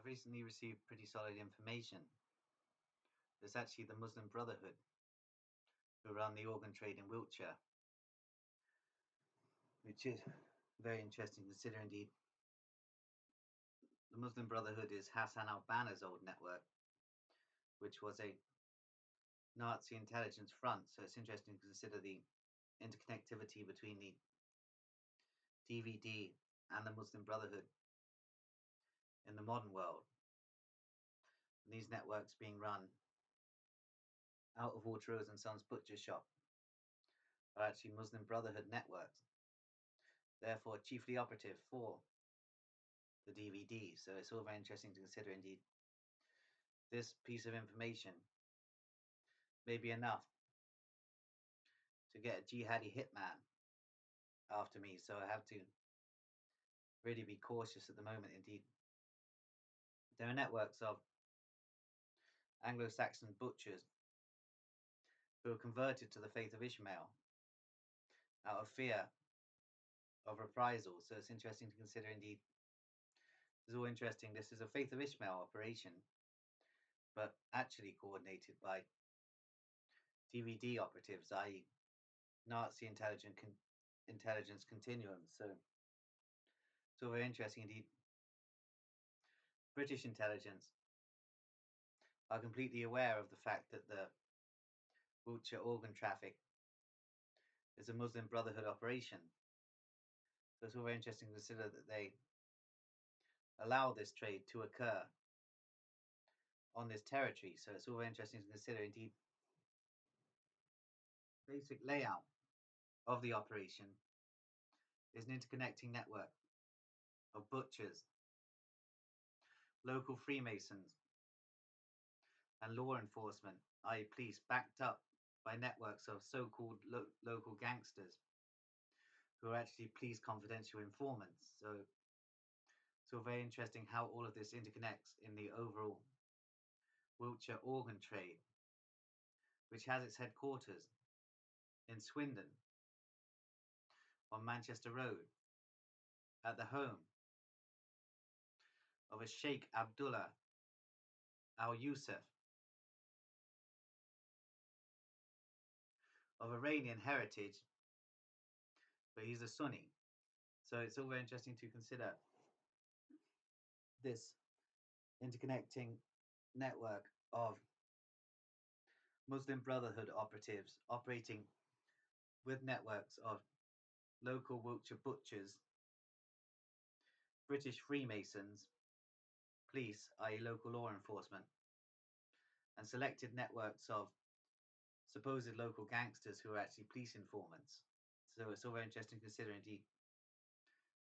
recently received pretty solid information. It's actually the Muslim Brotherhood who run the organ trade in Wiltshire, which is very interesting to consider indeed. The Muslim Brotherhood is Hassan al-Banna's old network, which was a Nazi intelligence front, so it's interesting to consider the interconnectivity between the DVD and the Muslim Brotherhood in the modern world. And these networks being run out of Waterrose and Sons Butcher Shop are actually Muslim Brotherhood networks, therefore chiefly operative for the DVD. So it's all very interesting to consider indeed. This piece of information may be enough to get a jihadi hitman after me, so I have to really be cautious at the moment indeed. There are networks of Anglo-Saxon butchers who are converted to the faith of Ishmael out of fear of reprisal, so it's interesting to consider indeed. It's all interesting. This is a faith of Ishmael operation, but actually coordinated by DVD operatives, i.e. Nazi intelligence continuum. So it's all very interesting indeed. British intelligence are completely aware of the fact that the Wiltshire organ traffic is a Muslim Brotherhood operation. So it's all very interesting to consider that they allow this trade to occur on this territory. So it's all very interesting to consider indeed. Basic layout of the operation is an interconnecting network of butchers, local Freemasons, and law enforcement, i.e. police, backed up by networks of so-called local gangsters who are actually police confidential informants. So it's all very interesting how all of this interconnects in the overall Wiltshire organ trade, which has its headquarters in Swindon on Manchester Road, at the home of a Sheikh Abdullah al-Yusuf of Iranian heritage, but he's a Sunni. So it's all very interesting to consider this interconnecting network of Muslim Brotherhood operatives operating with networks of local Wiltshire butchers, British Freemasons, police, i.e. local law enforcement, and selected networks of supposed local gangsters who are actually police informants. So it's all very interesting to consider indeed.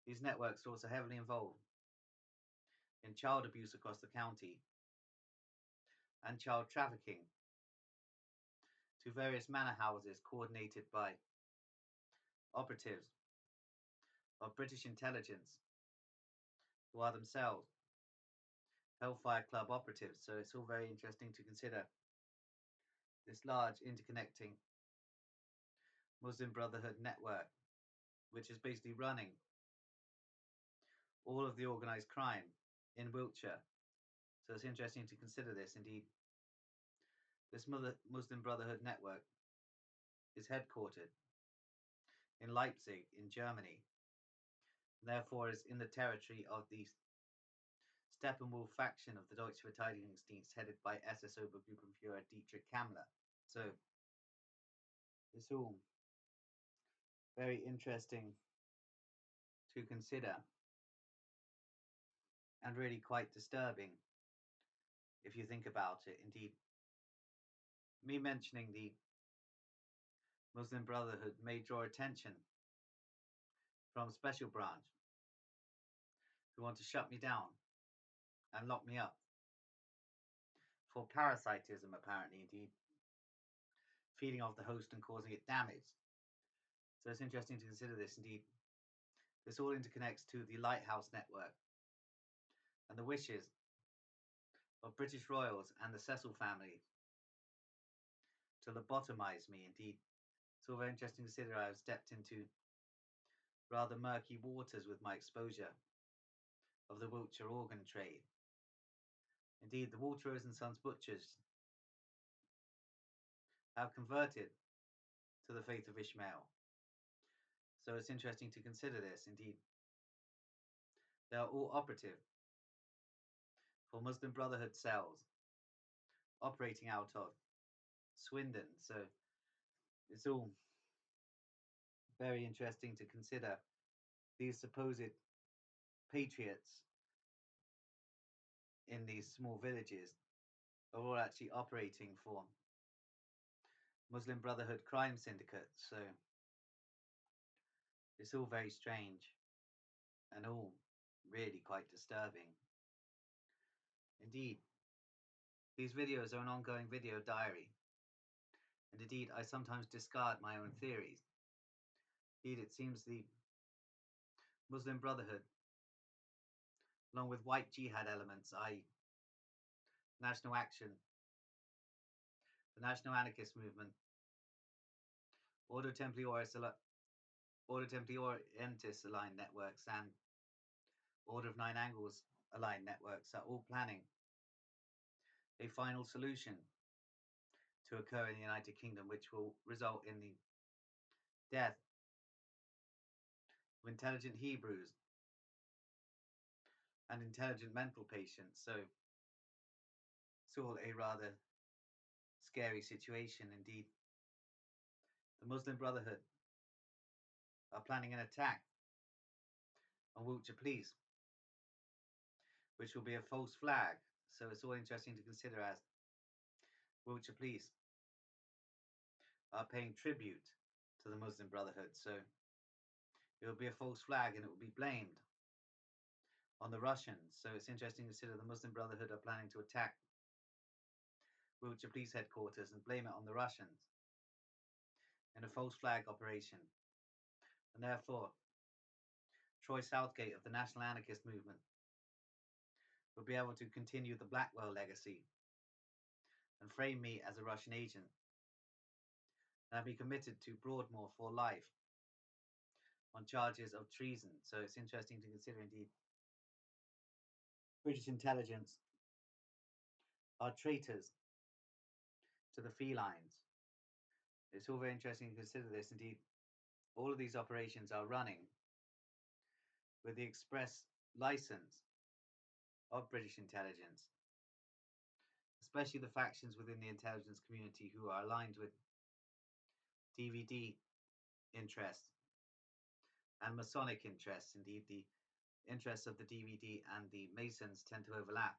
These networks are also heavily involved in child abuse across the county and child trafficking to various manor houses coordinated by operatives of British intelligence who are themselves Hellfire Club operatives. So it's all very interesting to consider this large interconnecting Muslim Brotherhood network, which is basically running all of the organized crime in Wiltshire. So it's interesting to consider this indeed. This Muslim Brotherhood network is headquartered in Leipzig in Germany, therefore is in the territory of the Steppenwolf faction of the Deutsche Verteidigungsdienst headed by SS Obergruppenführer Dietrich Kammler. So it's all very interesting to consider and really quite disturbing if you think about it. Indeed, me mentioning the Muslim Brotherhood may draw attention from Special Branch who want to shut me down and lock me up for parasitism, apparently, indeed, feeding off the host and causing it damage. So it's interesting to consider this indeed. This all interconnects to the Lighthouse network and the wishes of British royals and the Cecil family to lobotomize me. Indeed, it's all very interesting to consider. I've stepped into rather murky waters with my exposure of the Wiltshire organ trade. Indeed, the Wiltshire and Sons butchers have converted to the faith of Ishmael. So it's interesting to consider this. Indeed, they are all operative for Muslim Brotherhood cells operating out of Swindon. So it's all very interesting to consider these supposed patriots in these small villages are all actually operating for Muslim Brotherhood crime syndicates. So it's all very strange and all really quite disturbing. Indeed, these videos are an ongoing video diary, and indeed I sometimes discard my own theories. Indeed, it seems the Muslim Brotherhood, along with white jihad elements, i.e. National Action, the National Anarchist Movement, Ordo Templiorentis aligned networks, and Order of Nine Angles aligned networks are all planning a final solution to occur in the United Kingdom, which will result in the death of intelligent Hebrews and intelligent mental patients. So it's all a rather scary situation indeed. The Muslim Brotherhood are planning an attack on Wiltshire police, which will be a false flag. So it's all interesting to consider, as Wiltshire police are paying tribute to the Muslim Brotherhood. So it will be a false flag and it will be blamed on the Russians. So it's interesting to consider the Muslim Brotherhood are planning to attack Wiltshire police headquarters and blame it on the Russians in a false flag operation. And therefore, Troy Southgate of the National Anarchist Movement will be able to continue the Blackwell legacy and frame me as a Russian agent. And I'll be committed to Broadmoor for life on charges of treason. So it's interesting to consider indeed. British intelligence are traitors to the felines. It's all very interesting to consider this. Indeed, all of these operations are running with the express license of British intelligence, especially the factions within the intelligence community who are aligned with DVD interests and Masonic interests. Indeed, the interests of the DVD and the Masons tend to overlap.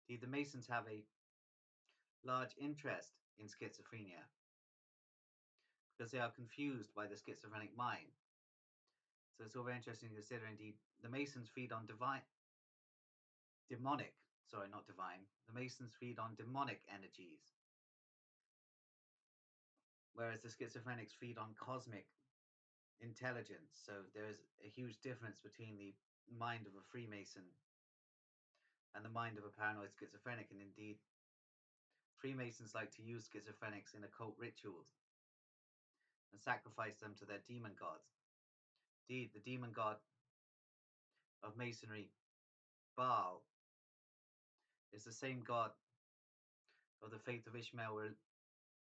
Indeed, the Masons have a large interest in schizophrenia because they are confused by the schizophrenic mind. So it's all very interesting to consider. Indeed, the Masons feed on the Masons feed on demonic energies, whereas the schizophrenics feed on cosmic intelligence. So there is a huge difference between the mind of a Freemason and the mind of a paranoid schizophrenic. And indeed, Freemasons like to use schizophrenics in occult rituals and sacrifice them to their demon gods. Indeed, the demon god of Masonry, Baal, is the same god of the faith of Ishmael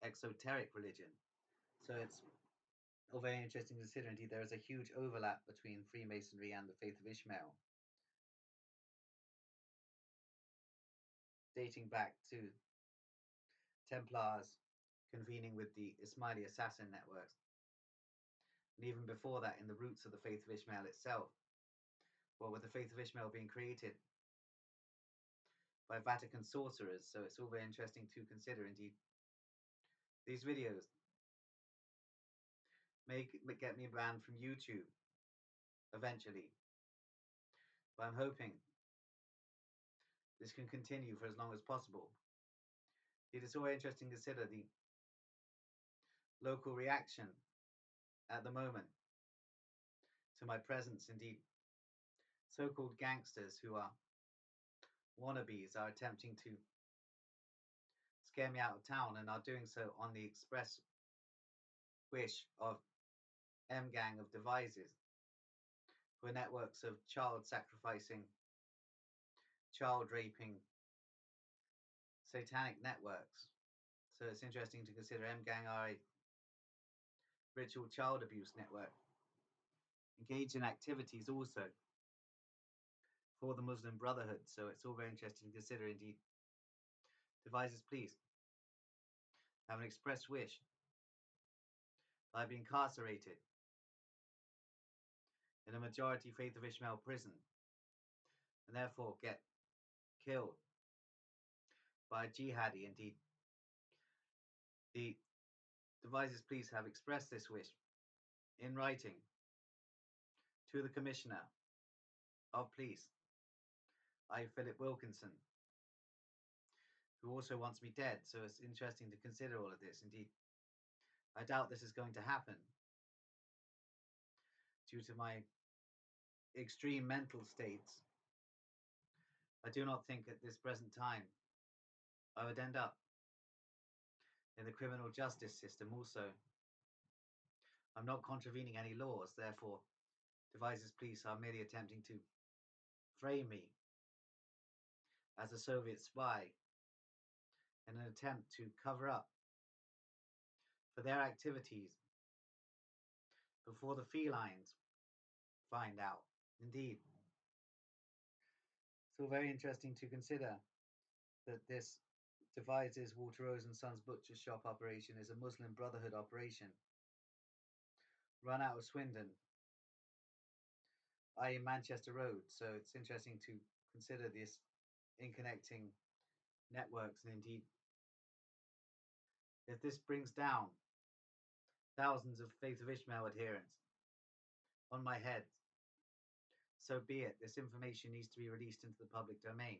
exoteric religion. So it's all very interesting to consider. Indeed, there is a huge overlap between Freemasonry and the faith of Ishmael, dating back to Templars convening with the Ismaili assassin networks, and even before that in the roots of the faith of Ishmael itself, well, with the faith of Ishmael being created by Vatican sorcerers. So it's all very interesting to consider. Indeed, these videos may get me banned from YouTube eventually, but I'm hoping this can continue for as long as possible. It is all very interesting to consider the local reaction at the moment to my presence. Indeed, so-called gangsters who are wannabes are attempting to scare me out of town and are doing so on the express wish of M-Gang of devices, who are networks of child sacrificing, child raping, satanic networks. So it's interesting to consider M-Gang are a ritual child abuse network, engage in activities also for the Muslim Brotherhood. So it's all very interesting to consider. Indeed, devises police have an express wish that I be incarcerated in a majority Faith of Ishmael prison and therefore get killed by a jihadi. Indeed, the devices police have expressed this wish in writing to the Commissioner of Police, I. Philip Wilkinson, who also wants me dead. So it's interesting to consider all of this. Indeed, I doubt this is going to happen due to my extreme mental states. I do not think at this present time I would end up in the criminal justice system. Also, I'm not contravening any laws, therefore, devices police are merely attempting to frame me as a Soviet spy in an attempt to cover up for their activities before the felines find out. Indeed, it's all very interesting to consider that this devises Walter Rose and Sons butcher shop operation is a Muslim Brotherhood operation run out of Swindon, i.e. Manchester Road. So it's interesting to consider this in connecting networks, and indeed, if this brings down thousands of Faith of Ishmael adherents on my head, so be it. This information needs to be released into the public domain.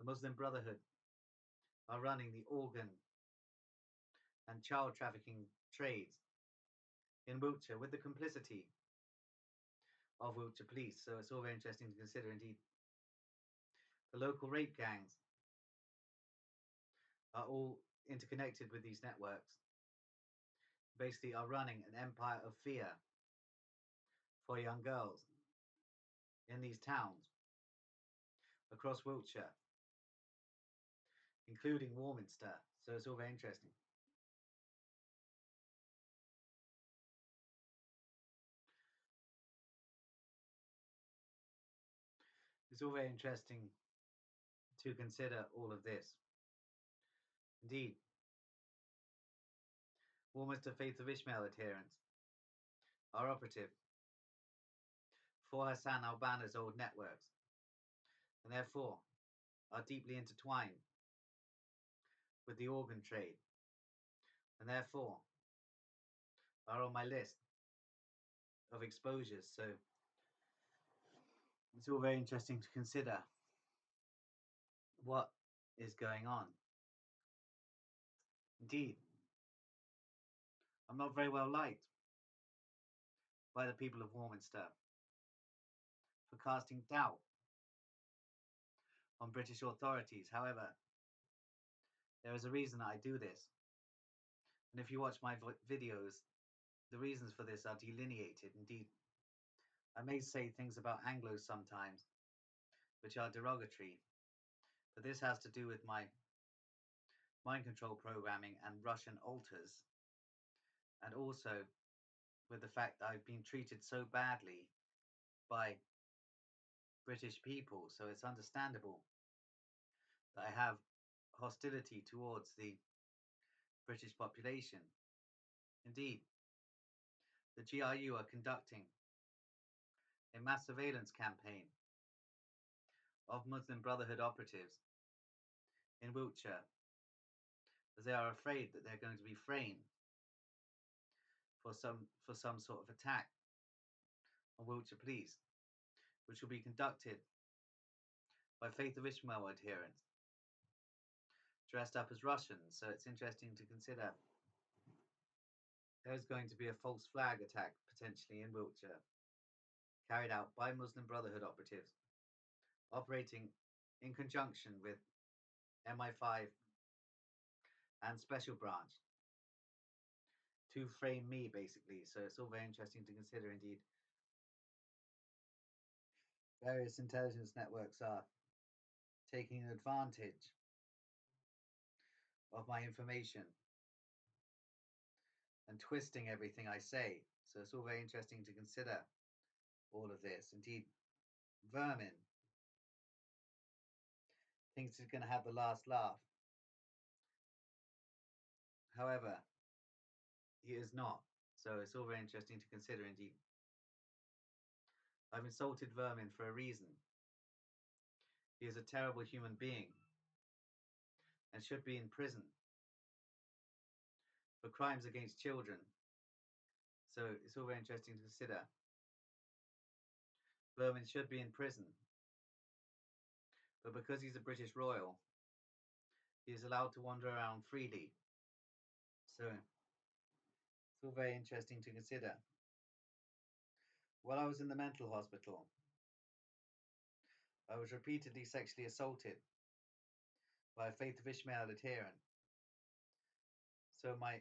The Muslim Brotherhood are running the organ and child trafficking trades in Wiltshire with the complicity of Wiltshire police. So it's all very interesting to consider. Indeed, the local rape gangs are all interconnected with these networks. Basically, are running an empire of fear for young girls in these towns across Wiltshire, including Warminster. So it's all very interesting. It's all very interesting to consider all of this. Indeed, Warminster Faith of Ishmael adherents are operative for Hassan al-Banna's old networks, and therefore are deeply intertwined with the organ trade, and therefore are on my list of exposures. So it's all very interesting to consider what is going on. Indeed, I'm not very well liked by the people of Warminster for casting doubt on British authorities. However, there is a reason that I do this. And if you watch my videos, the reasons for this are delineated. Indeed, I may say things about Anglos sometimes, which are derogatory, but this has to do with my mind control programming and Russian altars, and also with the fact that I've been treated so badly by British people. So it's understandable that I have hostility towards the British population. Indeed, the GRU are conducting a mass surveillance campaign of Muslim Brotherhood operatives in Wiltshire, as they are afraid that they're going to be framed for some sort of attack on Wiltshire police, which will be conducted by Faith of Ishmael adherents dressed up as Russians. So it's interesting to consider there's going to be a false flag attack potentially in Wiltshire, carried out by Muslim Brotherhood operatives operating in conjunction with MI5 and Special Branch to frame me, basically. So it's all very interesting to consider. Indeed, various intelligence networks are taking advantage of my information and twisting everything I say. So it's all very interesting to consider all of this. Indeed, vermin thinks he's going to have the last laugh. However, he is not. So it's all very interesting to consider indeed. I've insulted vermin for a reason. He is a terrible human being and should be in prison for crimes against children. So it's all very interesting to consider. Vermin should be in prison, but because he's a British royal, he is allowed to wander around freely. So it's all very interesting to consider. While I was in the mental hospital, I was repeatedly sexually assaulted by a Faith of Ishmael adherent. So my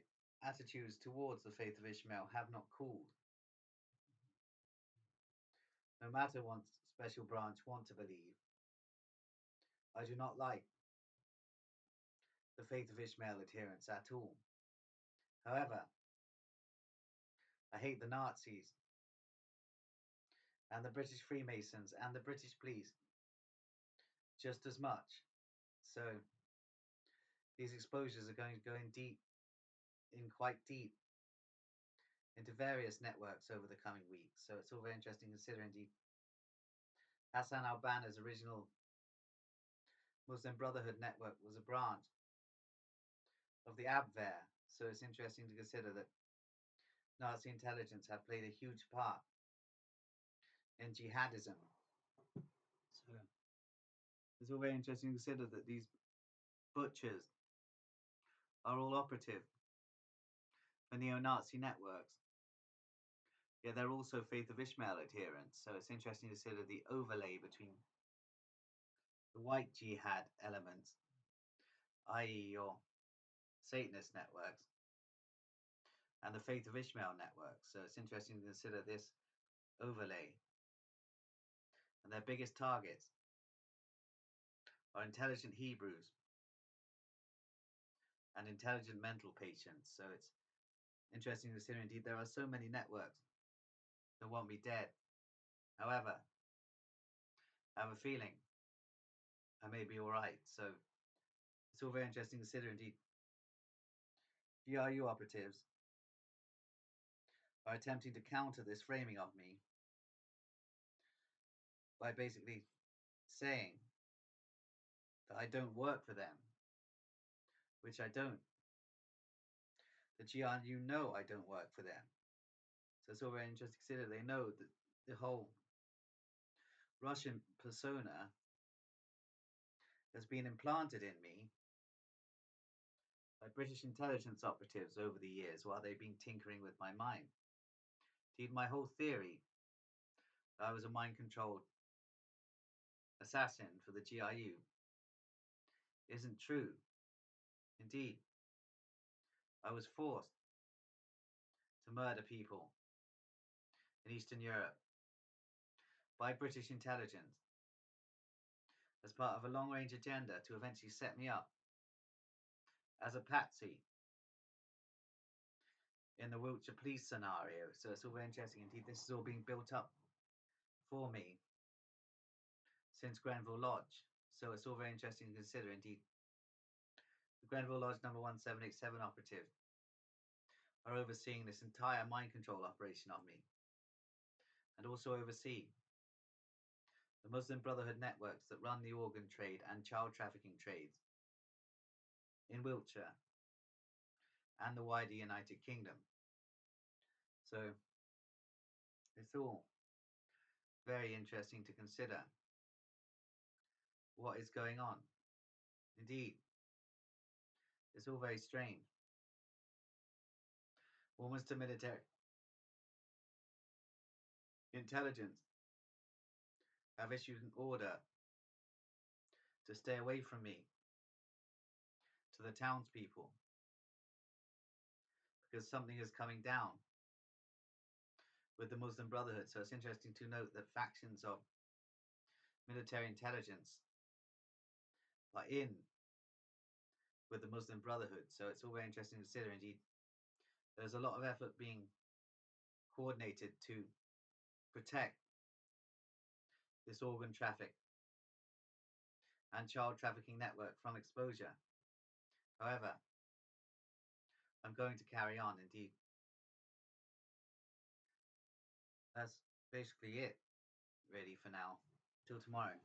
attitudes towards the Faith of Ishmael have not cooled. No matter what special branch want to believe, I do not like the Faith of Ishmael adherents at all. However, I hate the Nazis and the British Freemasons and the British police just as much. So these exposures are going to go quite deep into various networks over the coming weeks. So it's all very interesting considering indeed Hassan al-Banna's original Muslim Brotherhood network was a branch of the Abwehr. So it's interesting to consider that Nazi intelligence have played a huge part in jihadism. So it's all very interesting to consider that these butchers are all operative for neo-Nazi networks. Yeah, they're also Faith of Ishmael adherents, so it's interesting to consider the overlay between the white jihad elements, i.e. your Satanist networks, and the Faith of Ishmael networks. So it's interesting to consider this overlay. And their biggest targets are intelligent Hebrews and intelligent mental patients. So it's interesting to consider indeed there are so many networks that want me dead. However, I have a feeling I may be alright. So it's all very interesting to consider indeed. GRU operatives are attempting to counter this framing of me by basically saying that I don't work for them, which I don't. The GRU know I don't work for them. So it's all very interesting to consider. They know that the whole Russian persona has been implanted in me by British intelligence operatives over the years while they've been tinkering with my mind. Indeed, my whole theory that I was a mind-controlled assassin for the GRU isn't true. Indeed, I was forced to murder people in Eastern Europe by British intelligence as part of a long-range agenda to eventually set me up as a patsy in the Wiltshire police scenario. So it's all very interesting. Indeed, this is all being built up for me since Grenville Lodge. So it's all very interesting to consider. Indeed, the Grenville Lodge number 1787 operative are overseeing this entire mind control operation on me, and also oversee the Muslim Brotherhood networks that run the organ trade and child trafficking trades in Wiltshire and the wider United Kingdom. So it's all very interesting to consider what is going on. Indeed, it's all very strange. Almost to military intelligence have issued an order to stay away from me to the townspeople because something is coming down with the Muslim Brotherhood. So it's interesting to note that factions of military intelligence are in with the Muslim Brotherhood. So it's all very interesting to consider. Indeed, there's a lot of effort being coordinated to protect this organ traffic and child trafficking network from exposure. However, I'm going to carry on. Indeed, that's basically it, really, for now. Till tomorrow.